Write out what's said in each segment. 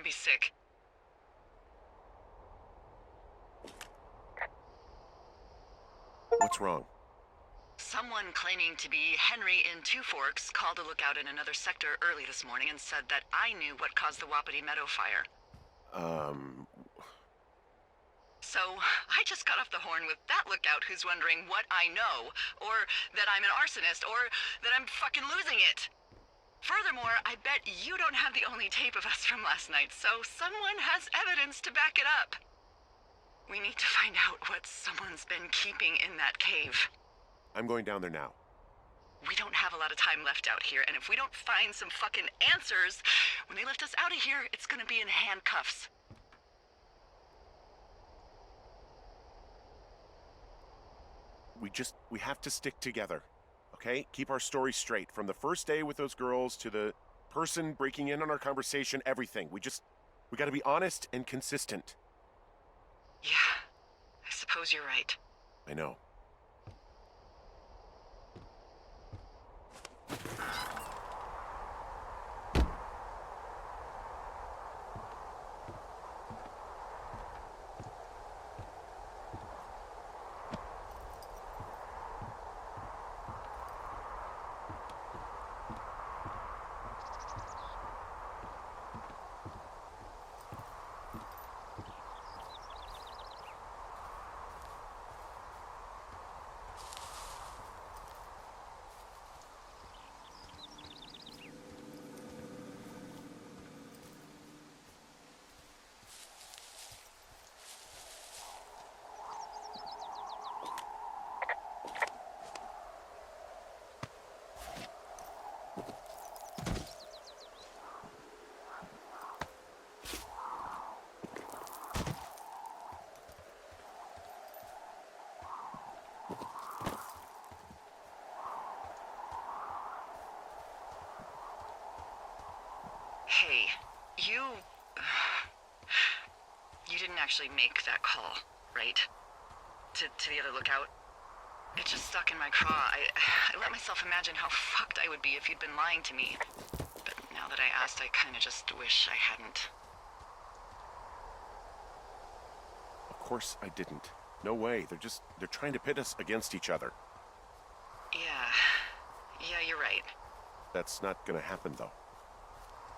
be sick. What's wrong? Someone claiming to be Henry in Two Forks called a lookout in another sector early this morning and said that I knew what caused the Wapiti Meadow fire. So, I just got off the horn with that lookout who's wondering what I know, or that I'm an arsonist, or that I'm fucking losing it. Furthermore, I bet you don't have the only tape of us from last night, so someone has evidence to back it up. We need to find out what someone's been keeping in that cave. I'm going down there now. We don't have a lot of time left out here, and if we don't find some fucking answers, when they lift us out of here, it's gonna be in handcuffs. We have to stick together, okay? Keep our story straight. From the first day with those girls to the person breaking in on our conversation, everything. We gotta be honest and consistent. Yeah, I suppose you're right. I know. Hey, you didn't actually make that call, right? To the other lookout? It just stuck in my craw. I let myself imagine how fucked I would be if you'd been lying to me. But now that I asked, I kinda just wish I hadn't. Of course I didn't. No way. They're trying to pit us against each other. Yeah, you're right. That's not gonna happen, though.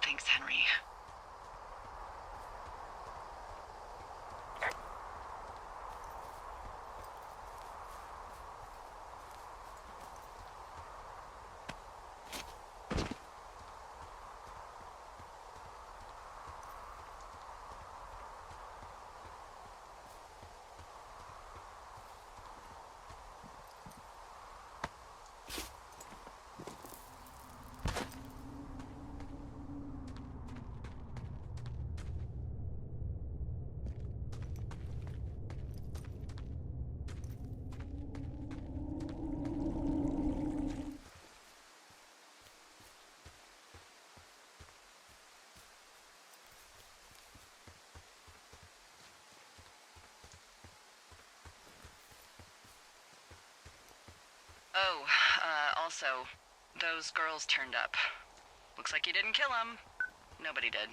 Thanks, Henry. Oh, also, those girls turned up. Looks like you didn't kill them. Nobody did.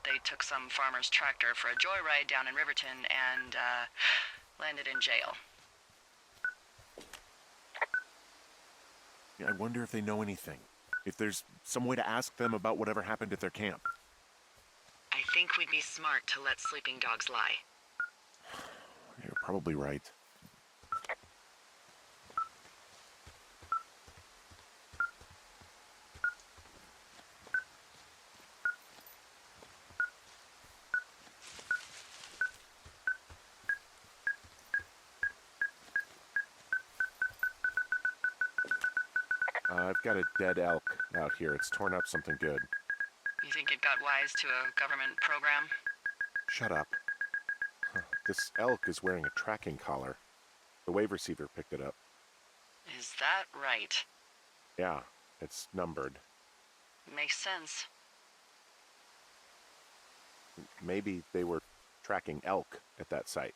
They took some farmer's tractor for a joyride down in Riverton and, landed in jail. Yeah, I wonder if they know anything. If there's some way to ask them about whatever happened at their camp. I think we'd be smart to let sleeping dogs lie. You're probably right. I've got a dead elk out here. It's torn up something good. You think it got wise to a government program? Shut up. This elk is wearing a tracking collar. The wave receiver picked it up. Is that right? Yeah, it's numbered. Makes sense. Maybe they were tracking elk at that site.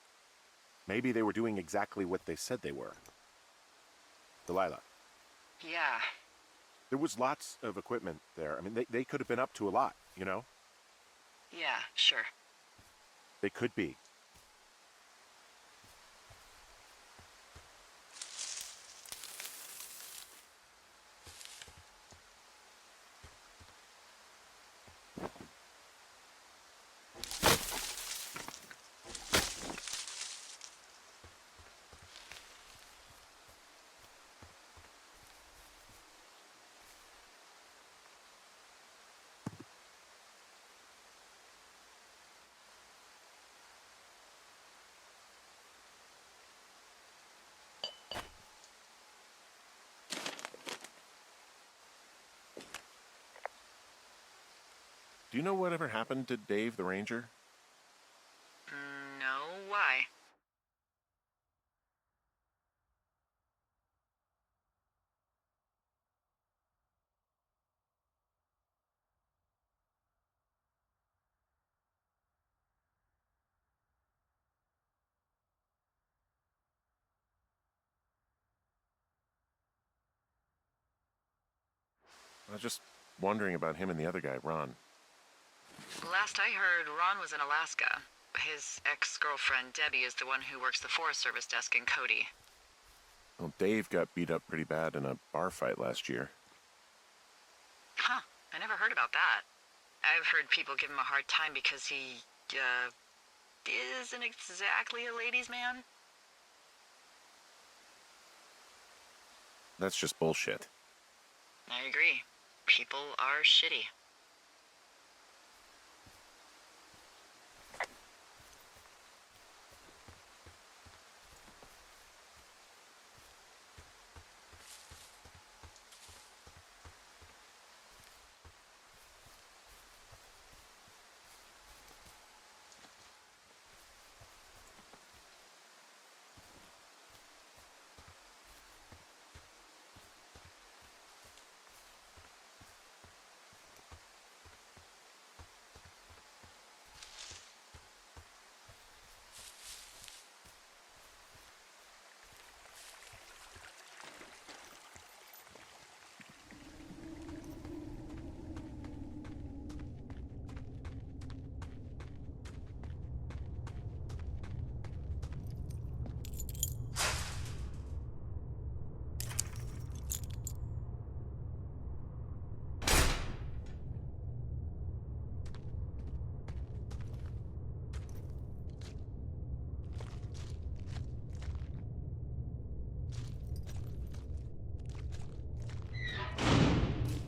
Maybe they were doing exactly what they said they were. Delilah. Yeah. There was lots of equipment there. I mean, they could have been up to a lot, you know? Yeah, sure. They could be. Do you know whatever happened to Dave the Ranger? No, why? I was just wondering about him and the other guy, Ron. Last I heard, Ron was in Alaska. His ex-girlfriend, Debbie, is the one who works the Forest Service desk in Cody. Well, Dave got beat up pretty bad in a bar fight last year. Huh, I never heard about that. I've heard people give him a hard time because he, isn't exactly a ladies' man. That's just bullshit. I agree. People are shitty.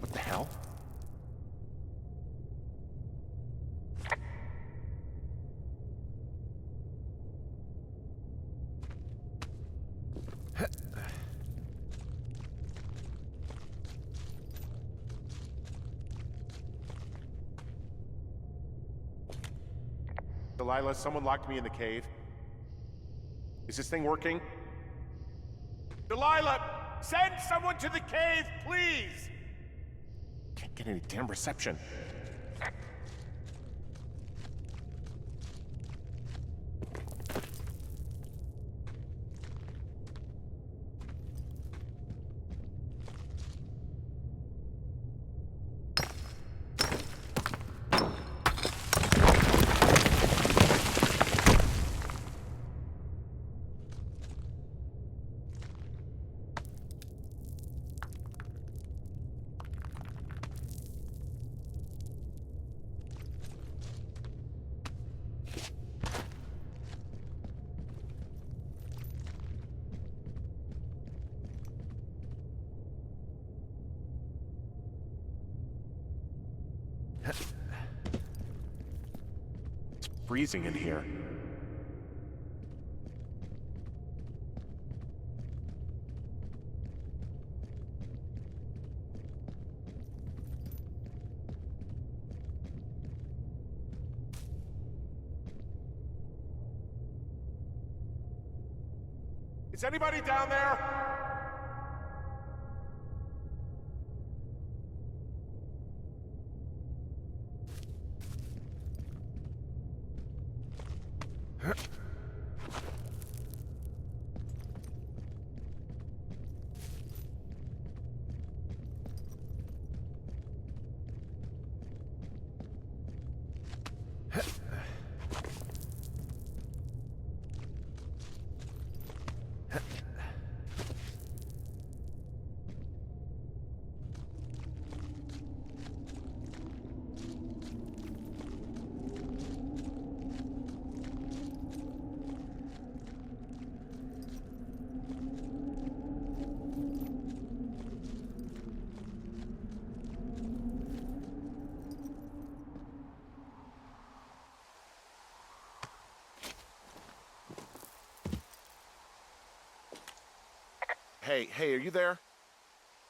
What the hell? Delilah, someone locked me in the cave. Is this thing working? Delilah! Send someone to the cave, please! Can't get any damn reception. It's freezing in here. Is anybody down there? Hey, are you there?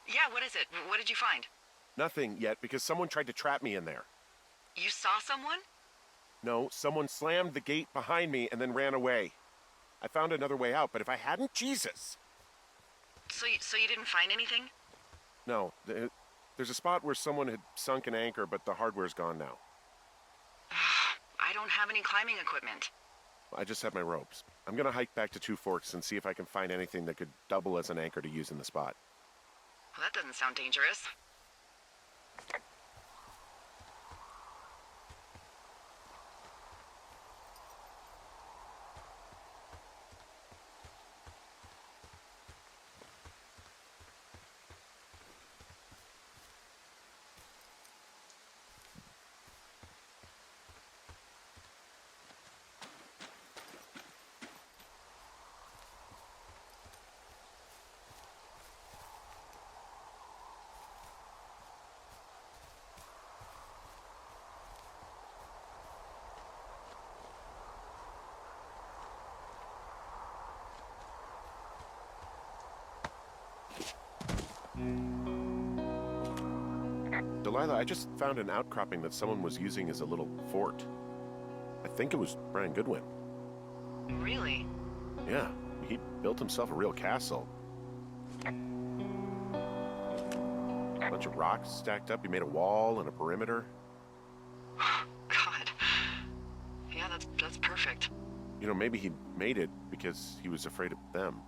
Yeah, what is it? What did you find? Nothing yet, because someone tried to trap me in there. You saw someone? No, someone slammed the gate behind me and then ran away. I found another way out, but if I hadn't, Jesus! So you didn't find anything? No, there's a spot where someone had sunk an anchor, but the hardware's gone now. I don't have any climbing equipment. I just have my ropes. I'm gonna hike back to Two Forks and see if I can find anything that could double as an anchor to use in the spot. Well, that doesn't sound dangerous. Delilah, I just found an outcropping that someone was using as a little fort. I think it was Brian Goodwin. Really? Yeah, he built himself a real castle. A bunch of rocks stacked up. He made a wall and a perimeter. God. Yeah, that's perfect. You know, maybe he made it because he was afraid of them.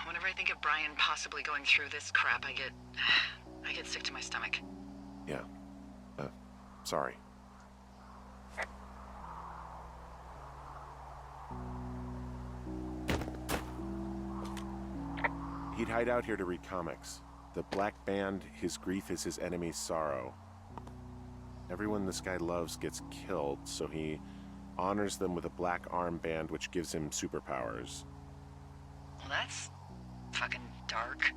Whenever I think of Brian possibly going through this crap, I get sick to my stomach. Yeah. Sorry. He'd hide out here to read comics. The Black Band, his grief is his enemy's sorrow. Everyone this guy loves gets killed, so he honors them with a black armband which gives him superpowers. Well, that's fucking dark.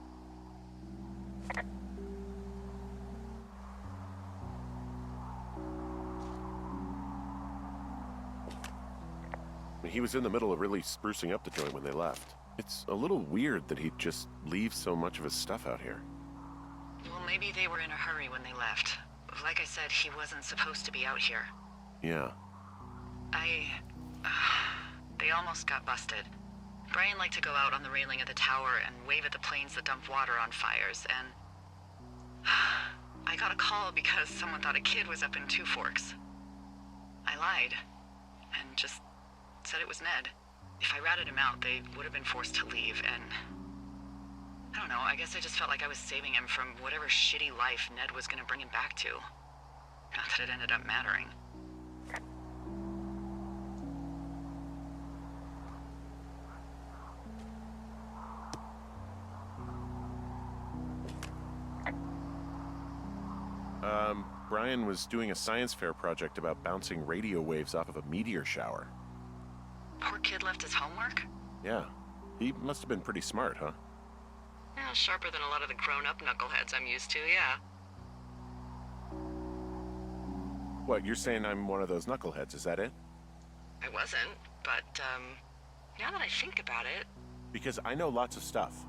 He was in the middle of really sprucing up the joint when they left. It's a little weird that he'd just leave so much of his stuff out here. Well, maybe they were in a hurry when they left. Like I said, he wasn't supposed to be out here. Yeah. They almost got busted. Brian liked to go out on the railing of the tower and wave at the planes that dumped water on fires, and I got a call because someone thought a kid was up in Two Forks. I lied, and just said it was Ned. If I ratted him out, they would have been forced to leave, and I don't know, I guess I just felt like I was saving him from whatever shitty life Ned was gonna bring him back to. Not that it ended up mattering. Brian was doing a science fair project about bouncing radio waves off of a meteor shower. Poor kid left his homework? Yeah. He must have been pretty smart, huh? Yeah, sharper than a lot of the grown-up knuckleheads I'm used to, yeah. What, you're saying I'm one of those knuckleheads, is that it? I wasn't, but, now that I think about it... Because I know lots of stuff.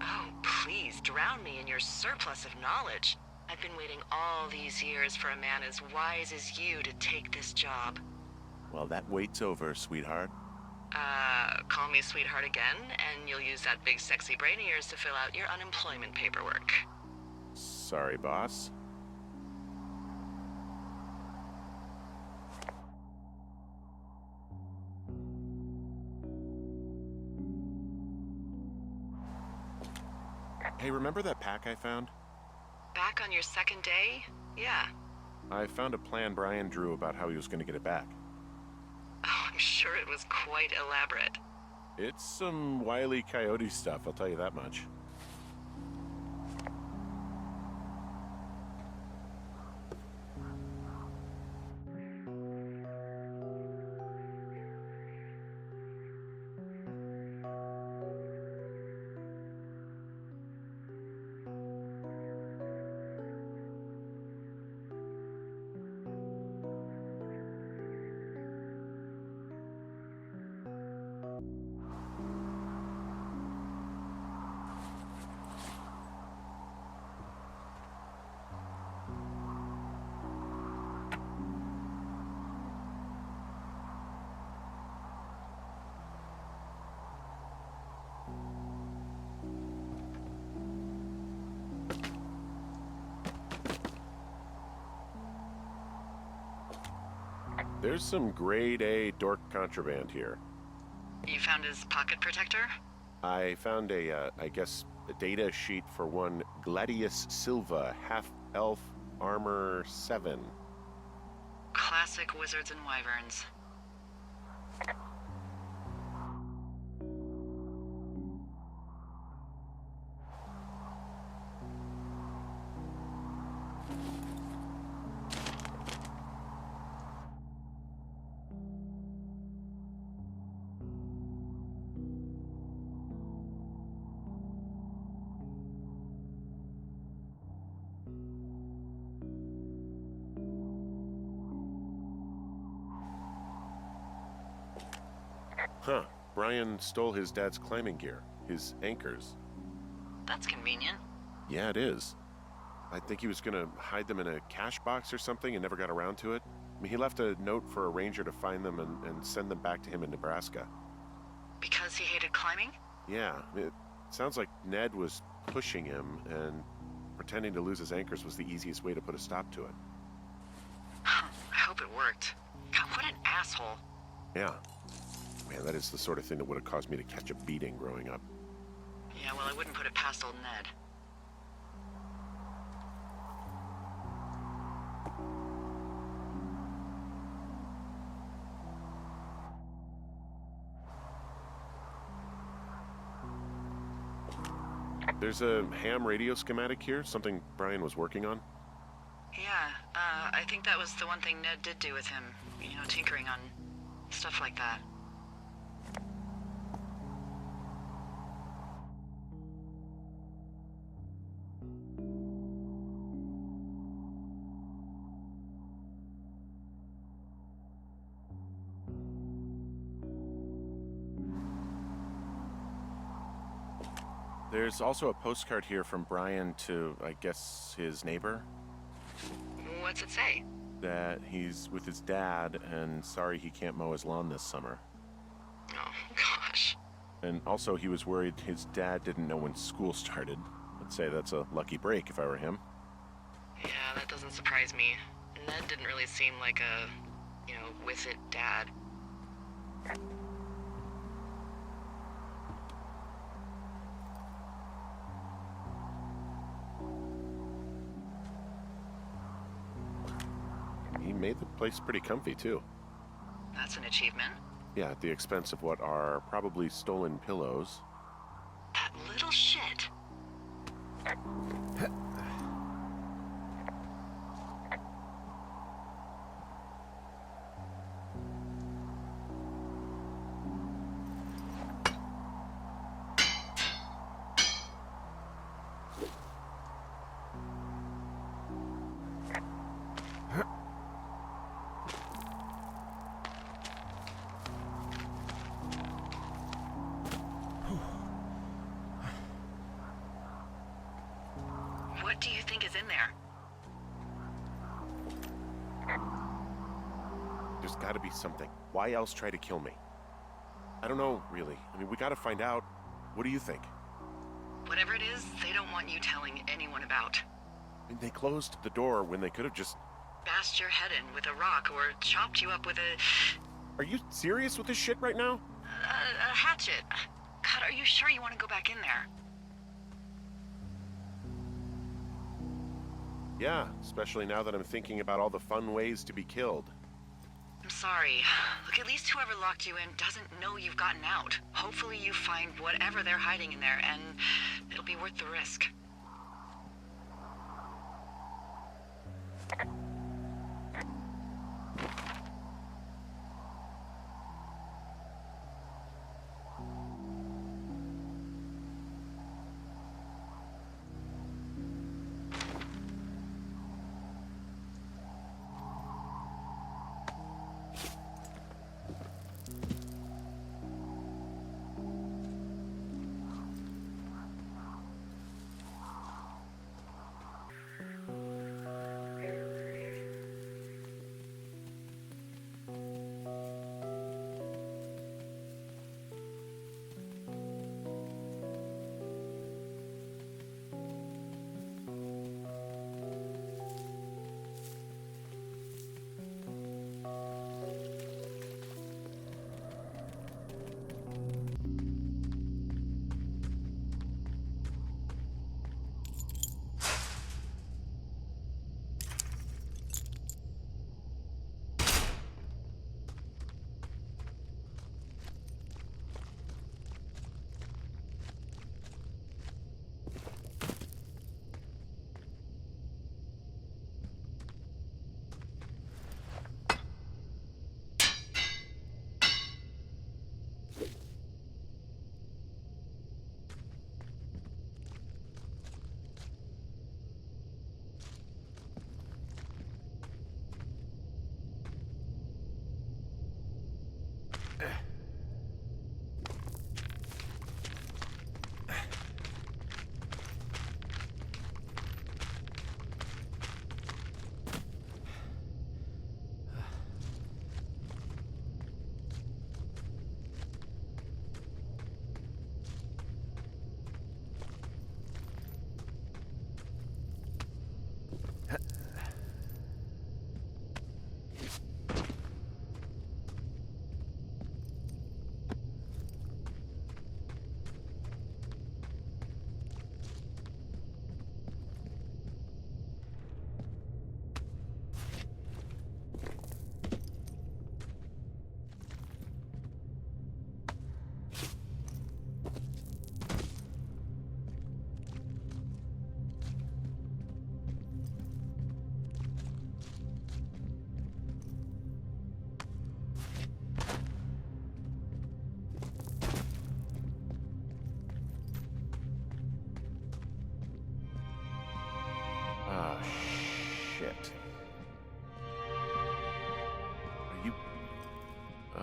Oh, please, drown me in your surplus of knowledge. I've been waiting all these years for a man as wise as you to take this job. Well, that wait's over, sweetheart. Call me sweetheart again, and you'll use that big sexy brain of yours to fill out your unemployment paperwork. Sorry, boss. Hey, remember that pack I found? Back on your second day? Yeah. I found a plan Brian drew about how he was going to get it back. Oh, I'm sure it was quite elaborate. It's some Wile E. Coyote stuff, I'll tell you that much. There's some grade A dork contraband here. You found his pocket protector? I found I guess, a data sheet for one Gladius Silva, half-elf, armor 7. Classic wizards and wyverns. Huh. Brian stole his dad's climbing gear, his anchors. That's convenient. Yeah, it is. I think he was gonna hide them in a cash box or something and never got around to it. I mean, he left a note for a ranger to find them and send them back to him in Nebraska. Because he hated climbing? Yeah, it sounds like Ned was pushing him, and pretending to lose his anchors was the easiest way to put a stop to it. I hope it worked. God, what an asshole. Yeah. Man, that is the sort of thing that would have caused me to catch a beating growing up. Yeah, well, I wouldn't put it past old Ned. There's a ham radio schematic here, something Brian was working on. Yeah, I think that was the one thing Ned did do with him. You know, tinkering on stuff like that. There's also a postcard here from Brian to, I guess, his neighbor. What's it say? That he's with his dad and sorry he can't mow his lawn this summer. Oh, gosh. And also he was worried his dad didn't know when school started. I'd say that's a lucky break if I were him. Yeah, that doesn't surprise me. Ned didn't really seem like a, you know, with-it dad. He made the place pretty comfy, too. That's an achievement. Yeah, at the expense of what are probably stolen pillows. That little shit. What do you think is in there? There's gotta be something. Why else try to kill me? I don't know, really. I mean, we gotta find out. What do you think? Whatever it is, they don't want you telling anyone about. I mean, they closed the door when they could have just... Bashed your head in with a rock or chopped you up with Are you serious with this shit right now? a hatchet. God, are you sure you want to go back in there? Yeah, especially now that I'm thinking about all the fun ways to be killed. I'm sorry. Look, at least whoever locked you in doesn't know you've gotten out. Hopefully you find whatever they're hiding in there, and it'll be worth the risk.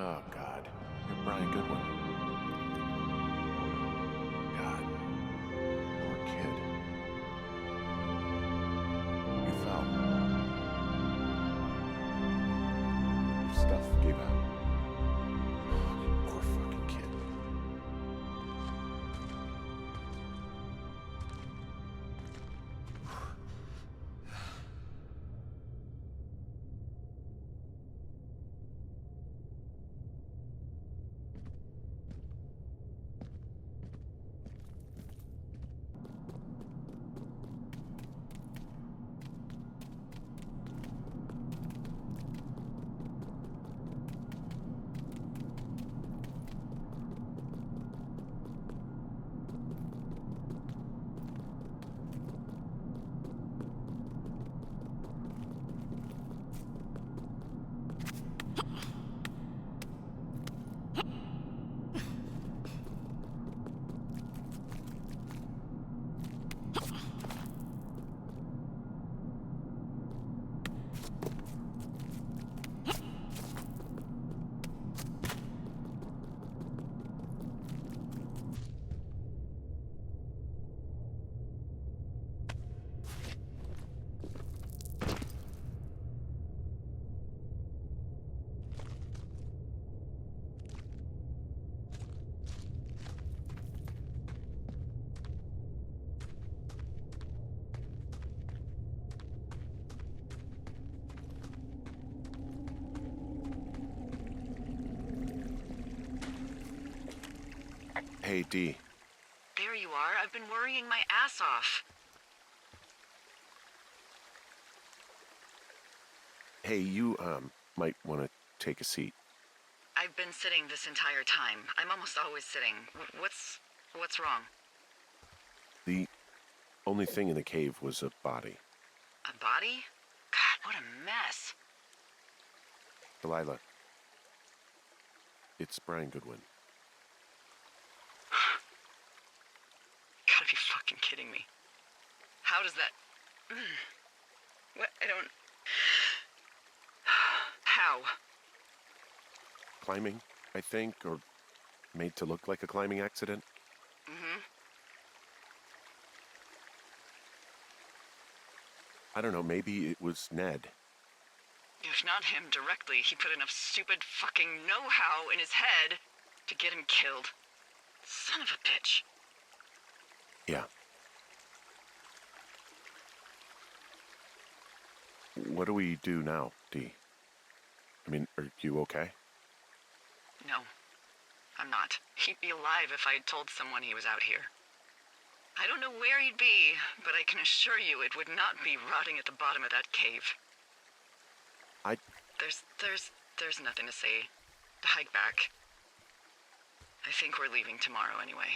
Oh, God. You're Brian Goodwin. God. Poor kid. You fell. Your stuff gave out. Poor fucking kid. Hey, Dee. There you are. I've been worrying my ass off. Hey, you, might want to take a seat. I've been sitting this entire time. I'm almost always sitting. What's wrong? The only thing in the cave was a body. A body? God, what a mess. Delilah. It's Brian Goodwin. Gotta be fucking kidding me. How does that... What? I don't... How? Climbing, I think, or made to look like a climbing accident. Mm-hmm. I don't know, maybe it was Ned. If not him directly, he put enough stupid fucking know-how in his head to get him killed. Son of a bitch. Yeah. What do we do now, Dee? I mean, are you okay? No, I'm not. He'd be alive if I had told someone he was out here. I don't know where he'd be, but I can assure you it would not be rotting at the bottom of that cave. There's nothing to say. Hike back. I think we're leaving tomorrow anyway.